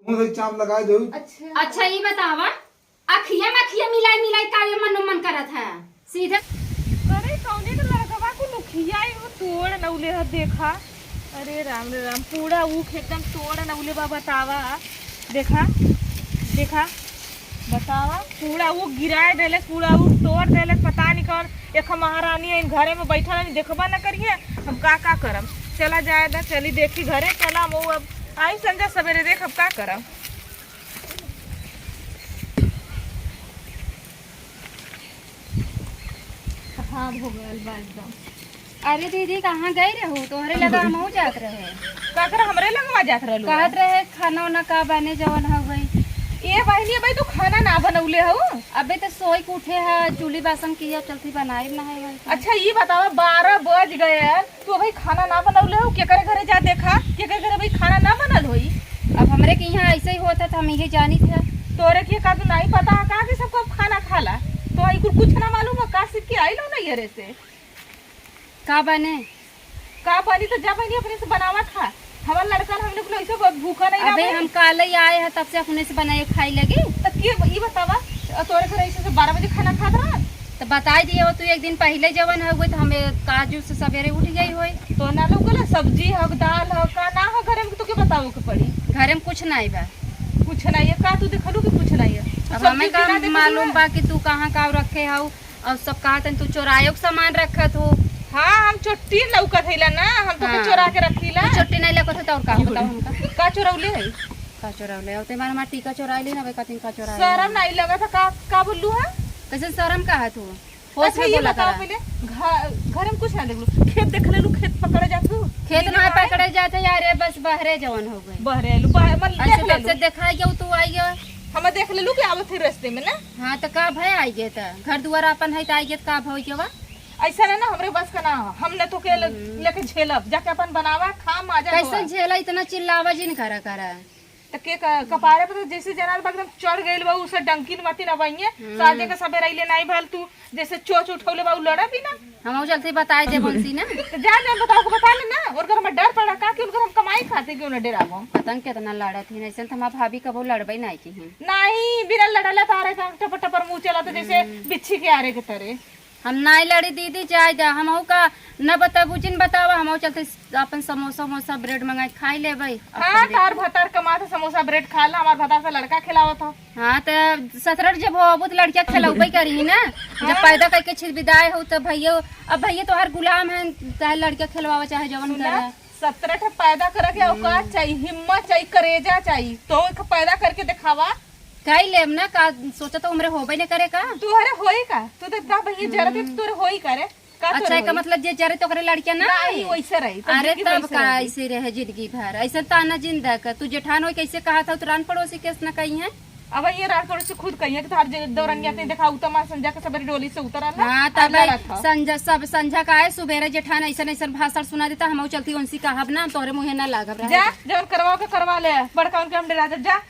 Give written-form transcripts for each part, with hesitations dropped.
मुंह से चाप लगाए दो। अच्छा ये बतावा अखिया में अखिया मिलाई मिलाई का ये मन करत है सीधे अरे कौने के लड़कवा को नुखिया वो तोड़ नउले ह देखा। अरे राम रे राम पूरा ऊख एकदम तोड़ नउले बा बतावा। देखा देखा बतावा पूरा ऊख गिराए देले पूरा ऊख तोड़ देले पता नहीं कौन एक महारानी इन घरे में बैठा नहीं देखबा ना करिए हम का करम। चला जाए दा चली देखी घरे चला मो अब आई संजा सवेरे देख अब का करम। हाँ हो गल बा एकदम। अरे दीदी कहाँ गई रहो तोहरे लगा हम जात रहे का कर हमरे लगवा जात रहलू कहत रहे खाना वाना का बने जवन हो गई ए बहनी भाई तू खाना ना बनौले हो। अबे तो सोई के उठे है चूल्ही बासन किया चलती बनाए ना है भाई। अच्छा ये बताओ 12 बज गए तू भाई खाना ना बनौले हो के करे घरे जा देखा के करे घरे भाई खाना ना बनल होई। अब हमरे के यहाँ ऐसे ही होता था हम यही जानी थे तोरे के का तू नहीं पता का कि सबको खाना खाला तो आई कुछ ना मालूम है का सीख के आई लो ना घरे से का बने का पानी तो जा बहनी अपने से बनावा खा हमारा लड़का हम लोग ऐसे भूखा नहीं अबे हम कल ही आए हैं तब से अपने से बनाए खाई लगे तो ये बतावा तोरे घर ऐसे 12 बजे खाना खात रहा तो बता दिए हो तू एक दिन पहले जवन हो गई तो हमें काजू से सवेरे उठ गई हो तो ना लोग ना सब्जी हो दाल हो का ना हो घरे में तो के बताओ के पड़ी घर में कुछ नहीं बा कुछ नहीं है का तू देखलू कि कुछ नहीं है। अब हमें का मालूम बा कि तू कहाँ का रखे हो और सब कहा तू चोरायो के सामान रखत हो। हाँ हम चोटी लौकत हैला ना हम तो हाँ। चोरा के रखीला चोटी नहीं लौकत है और का बताओ हमका का चोरौले है का चोरावले और तुम्हारे मां टीका चोराइली ना बे कथिन का चोराइली शर्म नहीं लगा था का बोललू है। कैसे शर्म का है तू होश अच्छा में ये बोला बताओ करा पहले घर में कुछ ना देखलू खेत देख लेलू खेत पकड़े जातू खेत ना पकड़े जाते यार बस बहरे जवन हो गए बहरे आलू मन ऐसे देख तब से लेलू देखा गया तू आई गया हम देख लेलू कि आवत थे रास्ते में ना। हाँ तो का भय आई गए था घर दुआर अपन है तो आई गए का भय के बा ऐसा ना हमरे बस का ना हमने तो के लेके झेलब जाके अपन बनावा खा माजा कैसे झेला इतना चिल्लावा जी नहीं करा तो के कपारे पे तो जैसे जनाल एकदम चढ़ गइल बा उसे डंकिन मती ना बइए साजे के सबे रहिले नहीं भाल तू जैसे चोच उठौले बा लड़ा भी ना हम चलते बताए दे बंसी ना तो जा बताओ को बता ले ना और घर में डर पड़ा का कि उनकर हम कमाई खाते क्यों ना डरावो पतंग कितना लड़ा थी ऐसे तो हमार भाभी कबो लड़बई नहीं की नहीं बिना लड़ला तारे का टपर टपर मुंह चला तो जैसे बिच्छी के आरे के तरह हम नहीं लड़ी दीदी जाए जा हम का न बताबू जिन बतावा हम चलते अपन समोसा वमोसा ब्रेड मंगाई खाई ले भाई। हाँ तार भतार कमा था समोसा ब्रेड खा ला हमार भतार से लड़का खिलावत हो। हाँ तो 17 जब हो तो लड़किया खिलाऊबई करी ना जब पैदा करके छिद विदाई हो तो भैया अब भैया तो हर गुलाम है चाहे लड़किया खिलवावा चाहे जवन करे 17 पैदा करे के औकात चाहिए हिम्मत चाहिए करेजा चाहिए तो एक पैदा करके दिखावा कई लेम ना का सोचा तो उम्र होबे न करे का तू अरे होई का तू तो का भैया जरूरत है तोरे होई करे का अच्छा का मतलब जे जरे तो करे लड़किया ना नहीं वैसे रही अरे तब का ऐसे रहे जिंदगी भर ऐसे ताना जिंदा का तू जेठान हो कैसे कहा था तो रान पड़ोसी केस न कही है अब ये रात पड़ोसी से खुद कही है कि तार दौरंगिया ने देखा उतमा संजा के सबरी डोली से उतरा ना। हां तब संजा सब संजा का है सुबेरे जेठान ऐसा ऐसा भाषण सुना देता हम चलती उनसी कहब ना तोरे मुंह ना लागब रहा जा जब करवाओ के करवा ले बड़का उनके हम डरा जा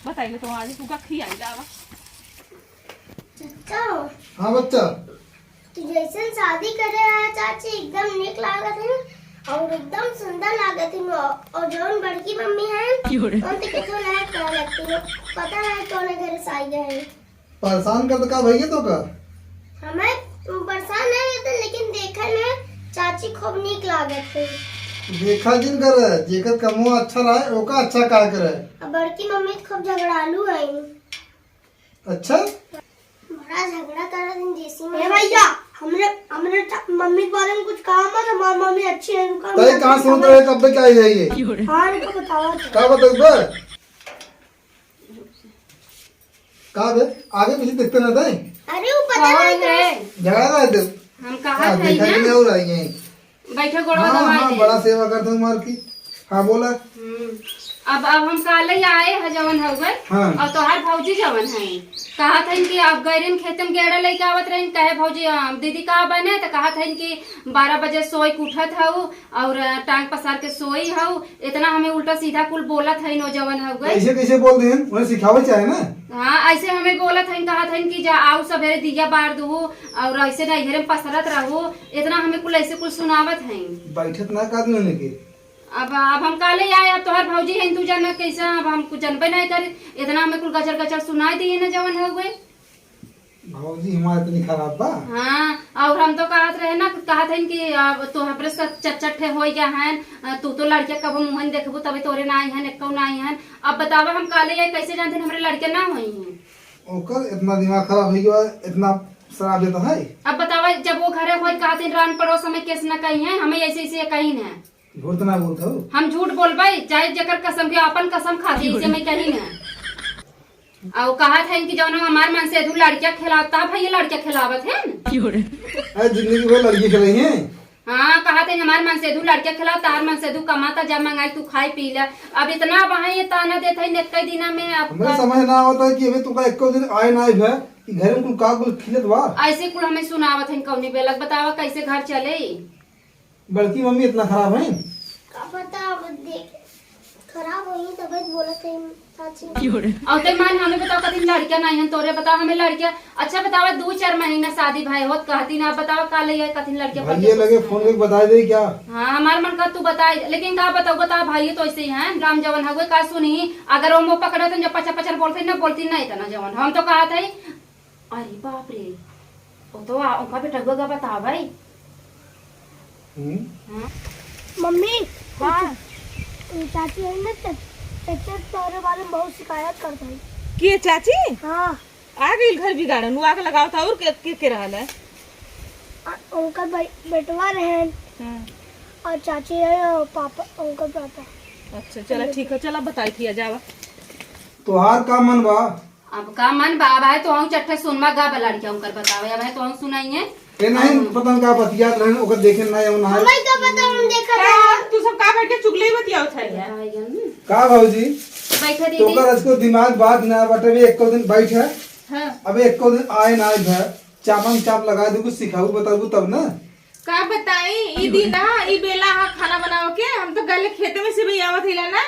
बताइए तो आज तू का खियाई लावा चाचा हाँ बच्चा तू जैसे शादी करे आया चाची एकदम निक लागत है और एकदम सुंदर लागत है और जौन बड़की मम्मी है उन तो कितो लायक कर लगती है पता है कौन घर से आई है परेशान कर का भैया तो का हमें परेशान नहीं होते लेकिन देखने में चाची खूब निक लागत है। देखा जिन कर जेकर कमो अच्छा रहे ओका अच्छा का करे अब बड़की मम्मी तो खूब झगड़ालू है अच्छा बड़ा झगड़ा कर रहे जैसी में भैया हमने हमने मम्मी के बारे में कुछ कहा मत हमारी मम्मी अच्छी है तय कहां सुन रहे कब तक आई जाइए हाँ इनको बताओ का बताओ बे का बे आगे पीछे देखते ना थे अरे वो पता नहीं झगड़ा रहे थे हम कहा थे देखा कि नहीं हो रही है बैठे गोड़वा हाँ दबाई हाँ दे बड़ा सेवा करता हूँ मार की हाँ बोला अब हम काले ही आए है जवन हो गए हाँ। और तोहार भौजी जवन है कहा था कि अब गैरन खेत में गेड़ा लेके आवत रही कहे भौजी दीदी का बने तो कहा था कि 12 बजे सोई के उठत हूँ और टांग पसार के सोई हूँ इतना हमें उल्टा सीधा कुल बोला था नौजवान हो गए ऐसे कैसे बोल रहे हैं उन्हें सिखावे चाहे ना। हाँ ऐसे हमें बोला था कहा था कि जा आओ सवेरे दिया बार दू और ऐसे नैहरे में पसरत रहू इतना हमें कुल ऐसे कुल सुनावत है बैठत ना का लेके अब हम काले आए, अब तोहर भौजी है तू जाना कैसा, अब हम कुछ जानबे नहीं करे, इतना हमें कुल गचर गचर सुनाई दिए ना जवन हो गए। भौजी हमारे इतनी खराब बा। हाँ, और हम तो कहत रहे ना, कहत है कि अब तो हमरे से चटचटे हो गया है, तू तो लड़के कब मुहन देखबू तभी तोरे ना आई है, एको ना आई है। अब बतावा हम काले आए कैसे जानते हमरे लड़के ना हुई हैं। ओकर इतना दिमाग खराब हो गया, इतना शराब देता है। अब बतावा जब वो घरे हो कहते रान पड़ोस हमें केस न कही है, हमें ऐसे ऐसे कही है। झूठ ना बोलता हूँ, हम झूठ बोलबे चाहे जकर कसम के अपन कसम खाती इसे मैं कही ना। और कहा था कि जब हमार मन से लड़कियां खिलाता भैया लड़कियां खिलावत है जिंदगी भर लड़की खेल रही है। हाँ, कहा थे हमारे मन से लड़कियां खिलाता, तार मन से कमाता, जब मंगाई तू खाई पी ले। अब इतना वहाँ ये ताना देता है कई दिना में। अब समझ ना होता है कि अभी तुका एक दिन आए ना है कि घर में कुल का कुल खिलत बा। ऐसे कुल हमें सुनावत है कौनी बेलक, बतावा कैसे घर चले। बड़की मम्मी इतना खराब है, का पता अब देख खराब हुई तबीयत बोला थे चाची। और ते मान हमें बताओ कभी लड़कियां नहीं है तोरे, बताओ हमें लड़कियां। अच्छा बतावा 2-4 महीना शादी भाई होत कहती ना, बताओ का ले कथी लड़कियां भैया लगे फोन करके बता दे क्या। हाँ, हमार मन का तू बताई, लेकिन का बताओ भाई तो ऐसे ही है राम जवन हो गए का सुनी। अगर वो पकड़े तो जब पचर बोलते ना बोलती नहीं था ना जवन। हम तो कहा था अरे बाप रे, वो तो उनका बेटा गगा बताओ भाई। मम्मी हाँ चाची है ना ट्रैक्टर तोरे बारे में बहुत शिकायत करता है। के चाची हाँ आ गई घर बिगाड़न, वो आके लगाओ था। और के रहल है? उनका बेटवा रहे और चाची है और पापा उनका पापा। अच्छा चला ठीक है, चला बताई थी जावा। तोहार का मन बा? अब का मन बाबा है तो हम चट्टे सुनमा गा लड़कियां उनकर बतावे। अब है तो हम सुनाइए ए नहीं पता का बतिया रहे ओकर देखे ना है ना है। हमें क्या पता, हम देखा क्या तू सब का बैठ के चुगली बतियाओ था यार? का भौजी बैठे दीदी। तो कर इसको दिमाग बात ना बटे भी एक दिन बैठ है। हां अबे एक दिन आए ना है, चापन चाप लगा दे, कुछ सिखाऊ बताऊ तब ना। का बताई ई दिन ना ई बेला हा खाना बनाओ के हम तो गले खेते में से भी आवत हिला ना।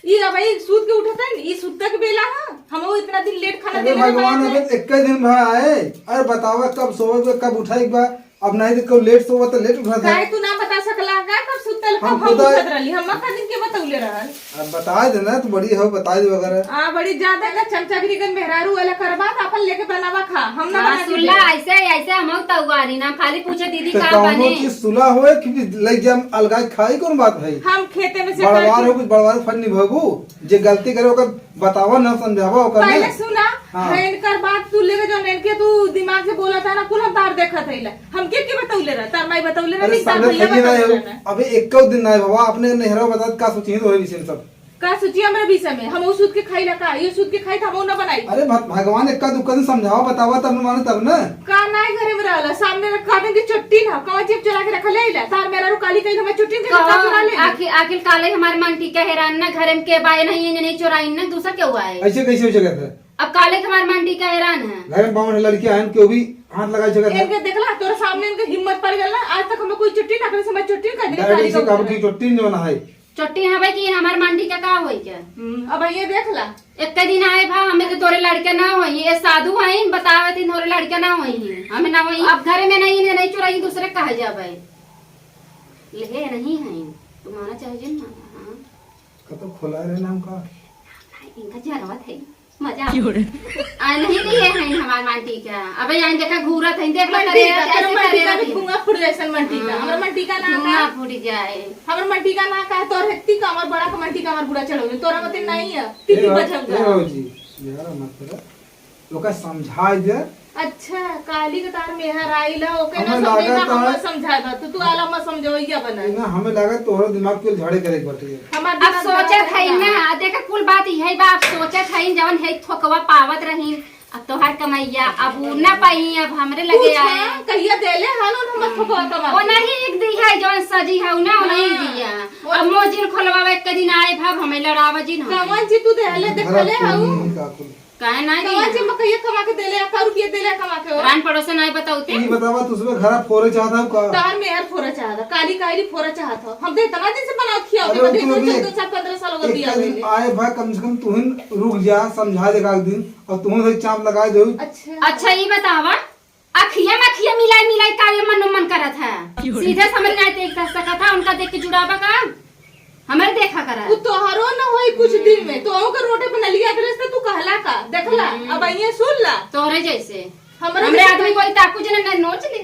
ई भाई सूत के उठत है, ई सूत के बेला हा हम वो इतना दिन लेट खाना अरे भगवान अबे एक दिन भर आए। अरे बतावा कब सोवे कब उठाई बा, अब नहीं तो कब लेट सोवा तो लेट उठा था। काहे तू ना बता सकला का कब सुतल कब हम उठत रहली? हम का दिन के बतौले रहल। अब बता देना तो बड़ी हो, बता दे वगैरह। हां बड़ी ज्यादा का चमचगरी के मेहरारू वाला करबा त अपन लेके बनावा खा, हम ना बना सुल्ला ऐसे ऐसे हम तौवारी ना खाली पूछे दीदी तो का कौनो बने। चीज सुला होए कि लग जाम अलगाई खाई कौन बात है। हम खेते में से बड़वार हो कुछ बड़वार फन निभाबू, जे गलती करे ओकर बतावा ना समझावा ओकर पहले ना। सुना हाँ। हैन कर बात तू लेके जो नैन के तू दिमाग से बोला था ना कुल हम तार देखत हैला। हम के बतौले रह तार माई बतौले रह अरे तार सामने भैया खइए ना बतौले हो, रह। अबे एक दिन ना है बाबा, अपने नेहरा बता का सोचिए तो है विषय सब। का सोची हमरा विषय में हम सूद के खाई ला का ये सूद के खाई था हम ना बनाई। अरे भगवान एक दिन समझावा बतावा तब माने तब ना। का नाय घरे में रहला सामने काटन की चट्टी ना कवा चिप चला के रख लेला तार मेरा रू काली कई हम चट्टी के का चुरा ले। आखिर काले हमारे मंटी के हैरान ना घरे में के बाय नहीं चुराई ना दूसरा क्या हुआ है। ऐसे कैसे हो जगह है? अब काले हमारे मंटी का हैरान है। घर में बावन लड़कियां हैं क्यों भी हाथ लगा जगह है। इनके देखला तोरे सामने इनके हिम्मत पड़ गल ना, आज तक हमें कोई चट्टी ना करे समझ चट्टी का दिन डायरेक्ट काली से का काबू की चोटी नहीं होना है। चट्टी है भाई कि हमारे मंटी का होई क्या। अब ये देखला एक दिन आए भा हमें तो तोरे लड़के ना होई, ये साधु आई बतावे थी तोरे लड़के ना होई, हमें ना होई। अब घरे में नहीं चुराई दूसरे कहा जावे ले नहीं है तुम्हारा चाहे जिन हां कतो खोला रे नाम का इनका जरूरत है मजा आ नहीं दिए हैं हमार मंटी का। अब यहां देखा घूरत है देख ला करे ऐसे करे घुंगा फुट जैसन मंटी का हमरा मंटी का ना का फूट जाए। हमर मंटी का ना का तोर हेती का हमर बड़ा का मंटी का हमर बुढ़ा चढ़ौले तोरा मते नहीं है तिती बचौगा जी यार मत करो लोका समझा दे। अच्छा काली का तार मेहर आइला ओके ना हमें समझे ना लागत हम है- समझा दा तू आला मत समझोइया बना ना हमें लगा तोहरा दिमाग के झाड़े करे बटे। हमार अब सोचे थे ना देखा कुल बात यही बा। अब सोचे थे जवन है थोकवा पावत रही, अब तोहार कमैया अब ना पाई, अब हमरे लगे आए कहिया देले हालो हम ठोकवा कमा वो नहीं एक दी है जवन सजी है ना वो नहीं दिया। अब मोजिन खोलवावे एक दिन आए भाव हमें लड़ावा जी ना कवन जी तू देले देखले हाउ काहे नहीं कवन जी दिया मकैया कमा के देले का रुपया देले कमा के रान पड़ोसन नहीं बताऊते। ये बतावा तुझमें घर फोरे चाहता हूं का। तार मेहर फोरा चाहता काली काली फोरा चाहता हम तो इतना दिन से बनाओ खिया अरे के तू देखो अभी 2-4-15 साल हो गए एक बियाह दिन में। आए भाई कम से कम तुहिन रुक जा समझा देगा एक दिन और तुहिन से चाप लगा दो। अच्छा ये बतावा अखिया में अखिया मिलाई का ये मन करत है सीधे समझ गए थे एक सकता था उनका देख के जुड़ावा का। हमारे देखा करा तू तोहरो न होई कुछ दिन में तो का रोटे बना लिया करे से तू कहला का देखला अब ये सुन ला तोहरे जैसे हमरे हमरे आदमी कोई ताकू जना नोच ली